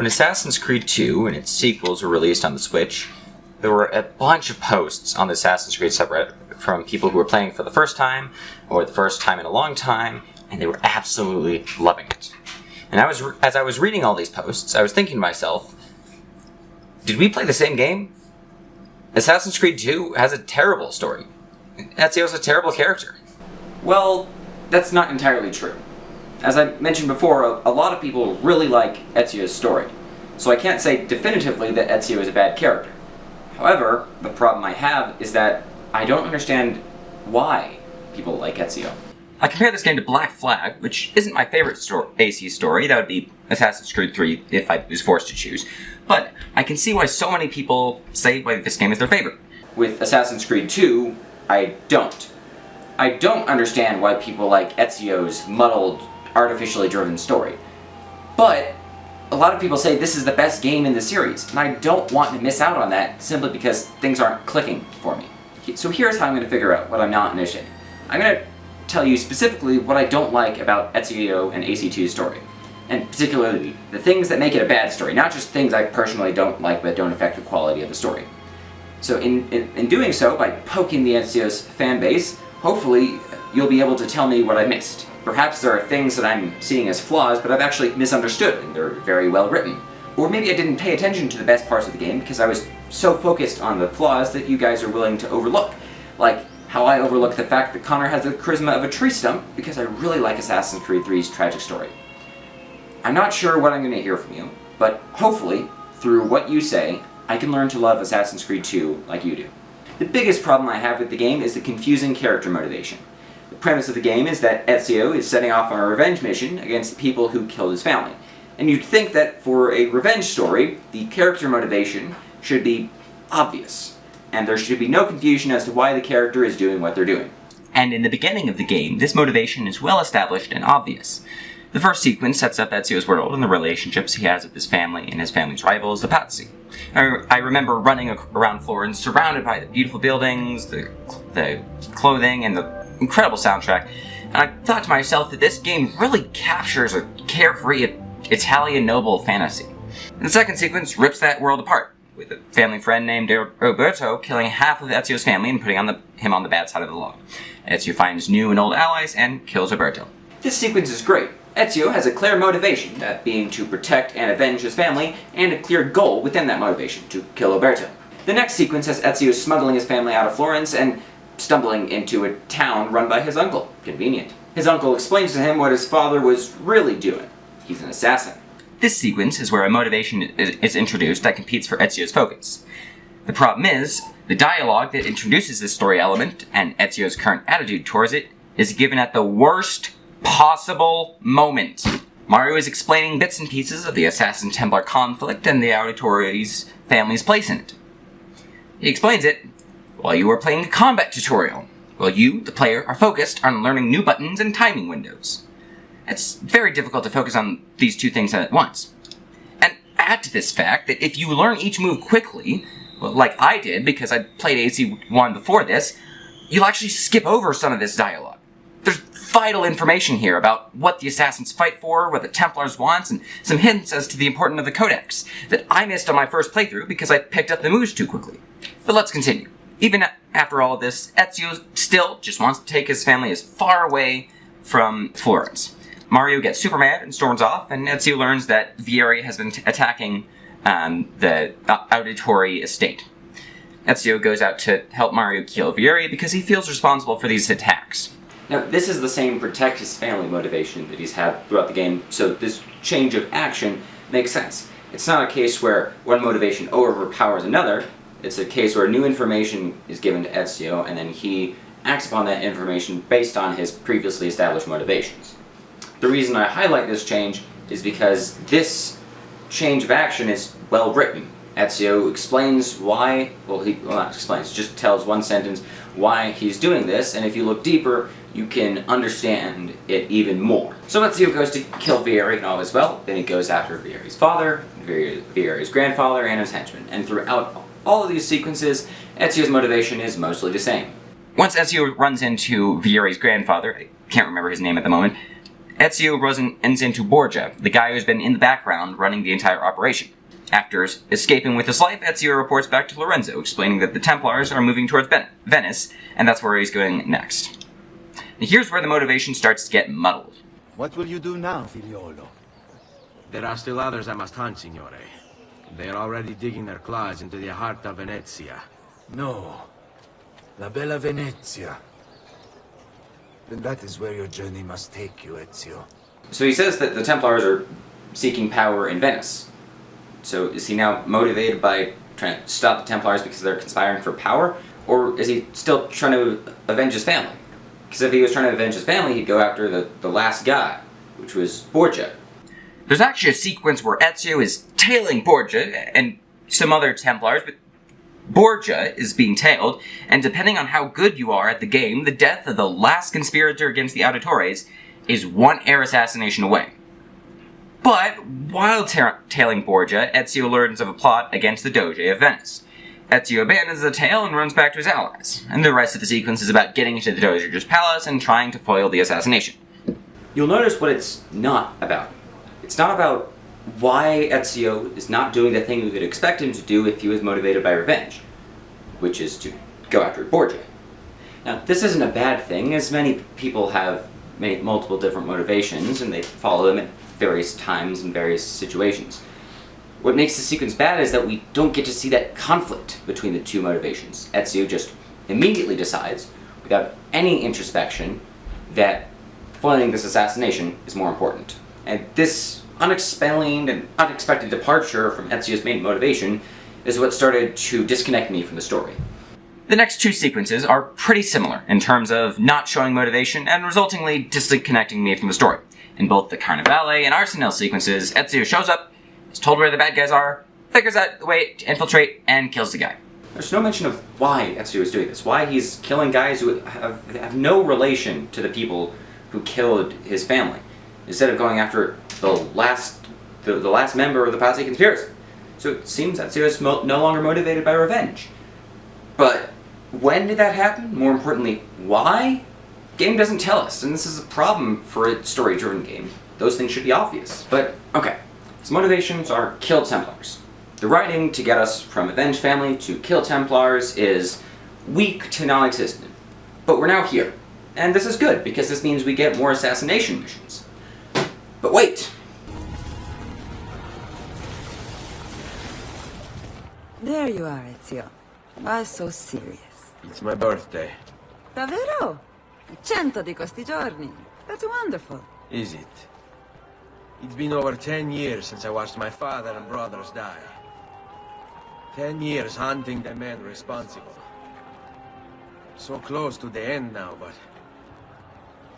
When Assassin's Creed 2 and its sequels were released on the Switch, there were a bunch of posts on the Assassin's Creed subreddit from people who were playing for the first time, or the first time in a long time, and they were absolutely loving it. And as I was reading all these posts, I was thinking to myself, did we play the same game? Assassin's Creed 2 has a terrible story. Ezio's a terrible character. Well, that's not entirely true. As I mentioned before, a lot of people really like Ezio's story, so I can't say definitively that Ezio is a bad character. However, the problem I have is that I don't understand why people like Ezio. I compare this game to Black Flag, which isn't my favorite AC story. That would be Assassin's Creed 3 if I was forced to choose. But I can see why so many people say why this game is their favorite. With Assassin's Creed 2, I don't. I don't understand why people like Ezio's muddled, artificially driven story. But a lot of people say this is the best game in the series, and I don't want to miss out on that simply because things aren't clicking for me. So here's how I'm going to figure out what I'm not interested in. I'm going to tell you specifically what I don't like about Ezio and AC2's story, and particularly the things that make it a bad story, not just things I personally don't like but don't affect the quality of the story. So in doing so, by poking the Ezio's fanbase, hopefully you'll be able to tell me what I missed. Perhaps there are things that I'm seeing as flaws, but I've actually misunderstood, and they're very well written. Or maybe I didn't pay attention to the best parts of the game because I was so focused on the flaws that you guys are willing to overlook. Like how I overlook the fact that Connor has the charisma of a tree stump because I really like Assassin's Creed 3's tragic story. I'm not sure what I'm going to hear from you, but hopefully, through what you say, I can learn to love Assassin's Creed 2 like you do. The biggest problem I have with the game is the confusing character motivation. The premise of the game is that Ezio is setting off on a revenge mission against the people who killed his family. And you'd think that for a revenge story, the character motivation should be obvious, and there should be no confusion as to why the character is doing what they're doing. And in the beginning of the game, this motivation is well established and obvious. The first sequence sets up Ezio's world and the relationships he has with his family and his family's rivals, the Pazzi. I remember running around Florence, surrounded by the beautiful buildings, the clothing, and the incredible soundtrack, and I thought to myself that this game really captures a carefree Italian noble fantasy. And the second sequence rips that world apart, with a family friend named Roberto killing half of Ezio's family and putting him on the bad side of the law. Ezio finds new and old allies and kills Roberto. This sequence is great. Ezio has a clear motivation, that being to protect and avenge his family, and a clear goal within that motivation, to kill Roberto. The next sequence has Ezio smuggling his family out of Florence and stumbling into a town run by his uncle. Convenient. His uncle explains to him what his father was really doing. He's an assassin. This sequence is where a motivation is introduced that competes for Ezio's focus. The problem is, the dialogue that introduces this story element, and Ezio's current attitude towards it, is given at the worst possible moment. Mario is explaining bits and pieces of the Assassin-Templar conflict and the Auditore's family's place in it. He explains it while you are playing a combat tutorial, while you, the player, are focused on learning new buttons and timing windows. It's very difficult to focus on these two things at once. And add to this fact that if you learn each move quickly, well, like I did because I played AC1 before this, you'll actually skip over some of this dialogue. There's vital information here about what the assassins fight for, what the Templars want, and some hints as to the importance of the Codex that I missed on my first playthrough because I picked up the moves too quickly. But let's continue. Even after all of this, Ezio still just wants to take his family as far away from Florence. Mario gets super mad and storms off, and Ezio learns that Vieri has been attacking the Auditore estate. Ezio goes out to help Mario kill Vieri because he feels responsible for these attacks. Now, this is the same protect his family motivation that he's had throughout the game, so this change of action makes sense. It's not a case where one motivation overpowers another, it's a case where new information is given to Ezio, and then he acts upon that information based on his previously established motivations. The reason I highlight this change is because this change of action is well written. Ezio explains why, well not explains, just tells one sentence why he's doing this, and if you look deeper, you can understand it even more. So Ezio goes to kill Vieri and all is well, then he goes after Vieri's father, Vieri's grandfather, and his henchmen, and throughout all of these sequences, Ezio's motivation is mostly the same. Once Ezio runs into Vieri's grandfather, I can't remember his name at the moment, Ezio runs into Borgia, the guy who's been in the background running the entire operation. After escaping with his life, Ezio reports back to Lorenzo, explaining that the Templars are moving towards Venice, and that's where he's going next. And here's where the motivation starts to get muddled. What will you do now, Figliolo? There are still others I must hunt, Signore. They are already digging their claws into the heart of Venezia. No. La Bella Venezia. Then that is where your journey must take you, Ezio. So he says that the Templars are seeking power in Venice. So is he now motivated by trying to stop the Templars because they're conspiring for power? Or is he still trying to avenge his family? Because if he was trying to avenge his family, he'd go after the last guy, which was Borgia. There's actually a sequence where Ezio is tailing Borgia and some other Templars, but Borgia is being tailed, and depending on how good you are at the game, the death of the last conspirator against the Auditores is one air assassination away. But while tailing Borgia, Ezio learns of a plot against the Doge of Venice. Ezio abandons the tail and runs back to his allies, and the rest of the sequence is about getting into the Doge's palace and trying to foil the assassination. You'll notice what it's not about. It's not about why Ezio is not doing the thing we would expect him to do if he was motivated by revenge, which is to go after Borgia. Now, this isn't a bad thing, as many people have multiple different motivations, and they follow them at various times and various situations. What makes the sequence bad is that we don't get to see that conflict between the two motivations. Ezio just immediately decides, without any introspection, that foiling this assassination is more important. And this unexplained and unexpected departure from Ezio's main motivation is what started to disconnect me from the story. The next two sequences are pretty similar in terms of not showing motivation and resultingly disconnecting me from the story. In both the Carnevale and Arsenal sequences, Ezio shows up, is told where the bad guys are, figures out the way to infiltrate, and kills the guy. There's no mention of why Ezio is doing this, why he's killing guys who have no relation to the people who killed his family, instead of going after the last member of the Pazzi conspiracy. So it seems Ezio is no longer motivated by revenge. But when did that happen? More importantly, why? Game doesn't tell us, and this is a problem for a story-driven game. Those things should be obvious. But, okay, his motivations are kill Templars. The writing to get us from Avenge Family to kill Templars is weak to non-existent. But we're now here. And this is good, because this means we get more assassination missions. But wait! There you are, Ezio. Why so serious? It's my birthday. Davvero? 100 di questi giorni. That's wonderful. Is it? It's been over 10 years since I watched my father and brothers die. 10 years hunting the men responsible. So close to the end now, but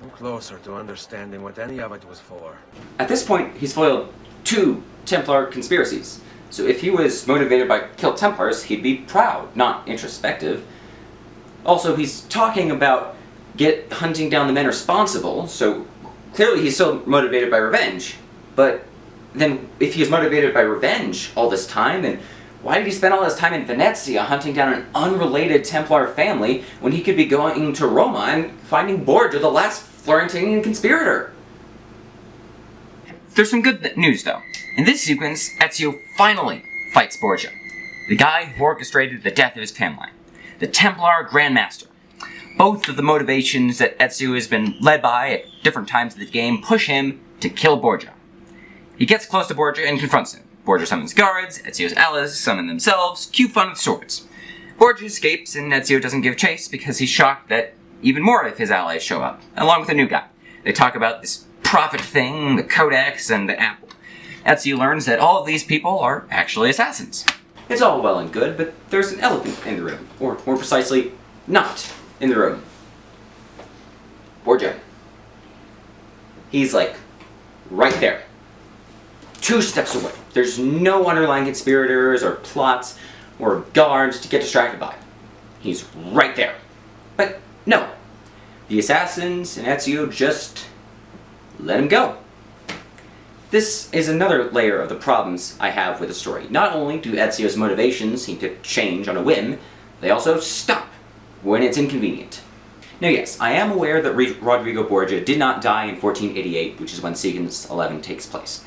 no closer to understanding what any of it was for. At this point, he's foiled 2 Templar conspiracies. So if he was motivated by kill Templars, he'd be proud, not introspective. Also, he's talking about hunting down the men responsible, so clearly he's still motivated by revenge. But then, if he is motivated by revenge all this time, then why did he spend all his time in Venezia hunting down an unrelated Templar family when he could be going to Roma and finding Borgia, the last Florentine conspirator? There's some good news, though. In this sequence, Ezio finally fights Borgia, the guy who orchestrated the death of his family, the Templar Grand Master. Both of the motivations that Ezio has been led by at different times of the game push him to kill Borgia. He gets close to Borgia and confronts him. Borgia summons guards, Ezio's allies summon themselves, cue fun with swords. Borgia escapes, and Ezio doesn't give chase because he's shocked that even more of his allies show up, along with a new guy. They talk about this prophet thing, the Codex, and the apple. Ezio learns that all of these people are actually assassins. It's all well and good, but there's an elephant in the room. Or, more precisely, not in the room. Borgia. He's like, right there. 2 steps away. There's no underlying conspirators or plots or guards to get distracted by. He's right there. But no. The assassins and Ezio just let him go. This is another layer of the problems I have with the story. Not only do Ezio's motivations seem to change on a whim, they also stop when it's inconvenient. Now yes, I am aware that Rodrigo Borgia did not die in 1488, which is when Sequence 11 takes place.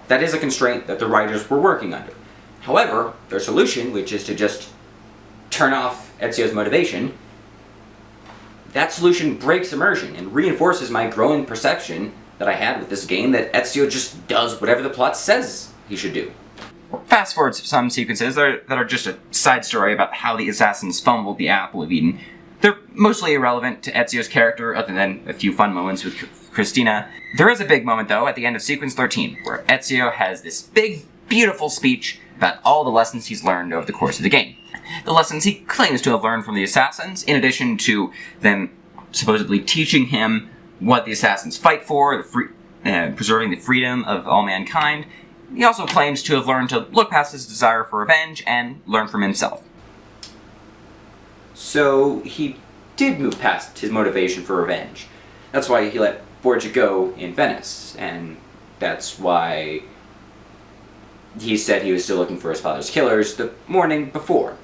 That is a constraint that the writers were working under. However, their solution, which is to just turn off Ezio's motivation, that solution breaks immersion and reinforces my growing perception that I had with this game that Ezio just does whatever the plot says he should do. Fast forward to some sequences that are just a side story about how the assassins fumbled the Apple of Eden. They're mostly irrelevant to Ezio's character, other than a few fun moments with Christina. There is a big moment, though, at the end of Sequence 13, where Ezio has this big, beautiful speech about all the lessons he's learned over the course of the game. The lessons he claims to have learned from the assassins, in addition to them supposedly teaching him what the assassins fight for, preserving the freedom of all mankind. He also claims to have learned to look past his desire for revenge and learn from himself. So he did move past his motivation for revenge. That's why he let Borgia go in Venice, and that's why he said he was still looking for his father's killers the morning before.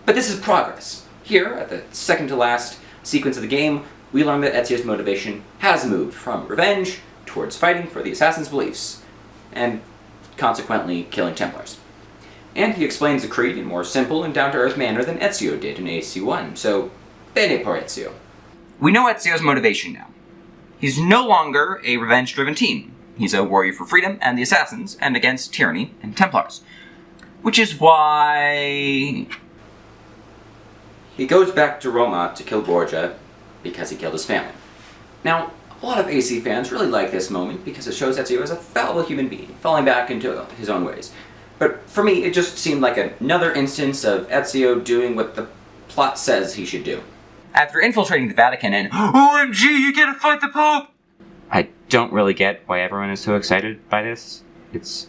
But this is progress. Here, at the second to last sequence of the game, we learn that Ezio's motivation has moved from revenge towards fighting for the assassin's beliefs, and consequently killing Templars. And he explains the creed in a more simple and down-to-earth manner than Ezio did in AC1, so bene por Ezio. We know Ezio's motivation now. He's no longer a revenge-driven team. He's a warrior for freedom and the assassins, and against tyranny and Templars. Which is why he goes back to Roma to kill Borgia because he killed his family. Now, a lot of AC fans really like this moment because it shows Ezio as a fallible human being, falling back into his own ways. But for me, it just seemed like another instance of Ezio doing what the plot says he should do. after infiltrating the Vatican and OMG, you gotta fight the Pope! I don't really get why everyone is so excited by this. It's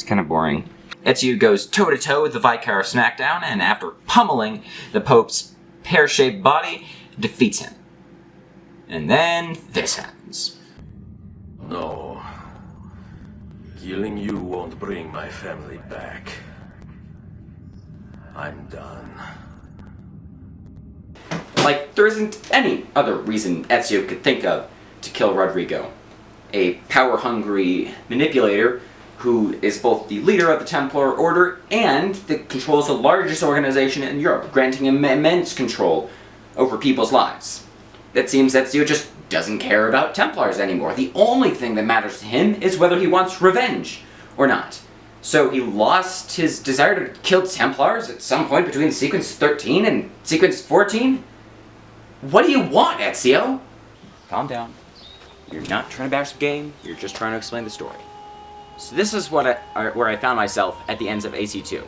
kind of boring. Ezio goes toe-to-toe with the Vicar of SmackDown, and after pummeling the Pope's pear-shaped body, defeats him. And then this happens. No. Killing you won't bring my family back. I'm done. Like, there isn't any other reason Ezio could think of to kill Rodrigo. A power-hungry manipulator who is both the leader of the Templar Order and that controls the largest organization in Europe, granting him immense control over people's lives. It seems Ezio just doesn't care about Templars anymore. The only thing that matters to him is whether he wants revenge or not. So he lost his desire to kill Templars at some point between Sequence 13 and Sequence 14? What do you want, Ezio? Calm down. You're not trying to bash the game, you're just trying to explain the story. So this is where I found myself at the ends of AC2.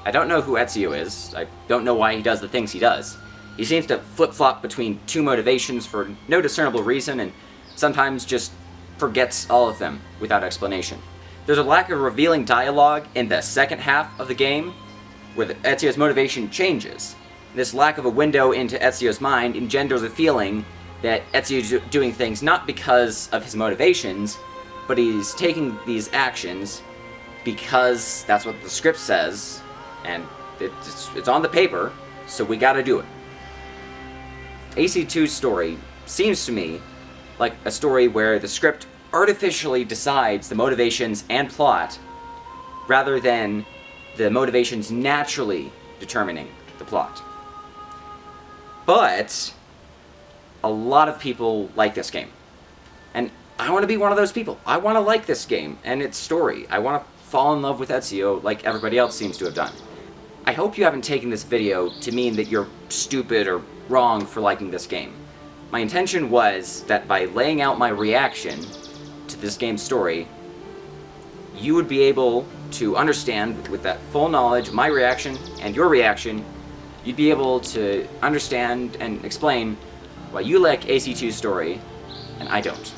I don't know who Ezio is, I don't know why he does the things he does. He seems to flip-flop between two motivations for no discernible reason, and sometimes just forgets all of them without explanation. There's a lack of revealing dialogue in the second half of the game, where Ezio's motivation changes. This lack of a window into Ezio's mind engenders a feeling that Ezio's doing things not because of his motivations, but he's taking these actions because that's what the script says, and it's on the paper, so we gotta do it. AC2's story seems to me like a story where the script artificially decides the motivations and plot, rather than the motivations naturally determining the plot. But a lot of people like this game. And I want to be one of those people. I want to like this game and its story. I want to fall in love with Ezio like everybody else seems to have done. I hope you haven't taken this video to mean that you're stupid or wrong for liking this game. My intention was that by laying out my reaction to this game's story, you would be able to understand, with that full knowledge of my reaction and your reaction, you'd be able to understand and explain why you like AC2's story and I don't.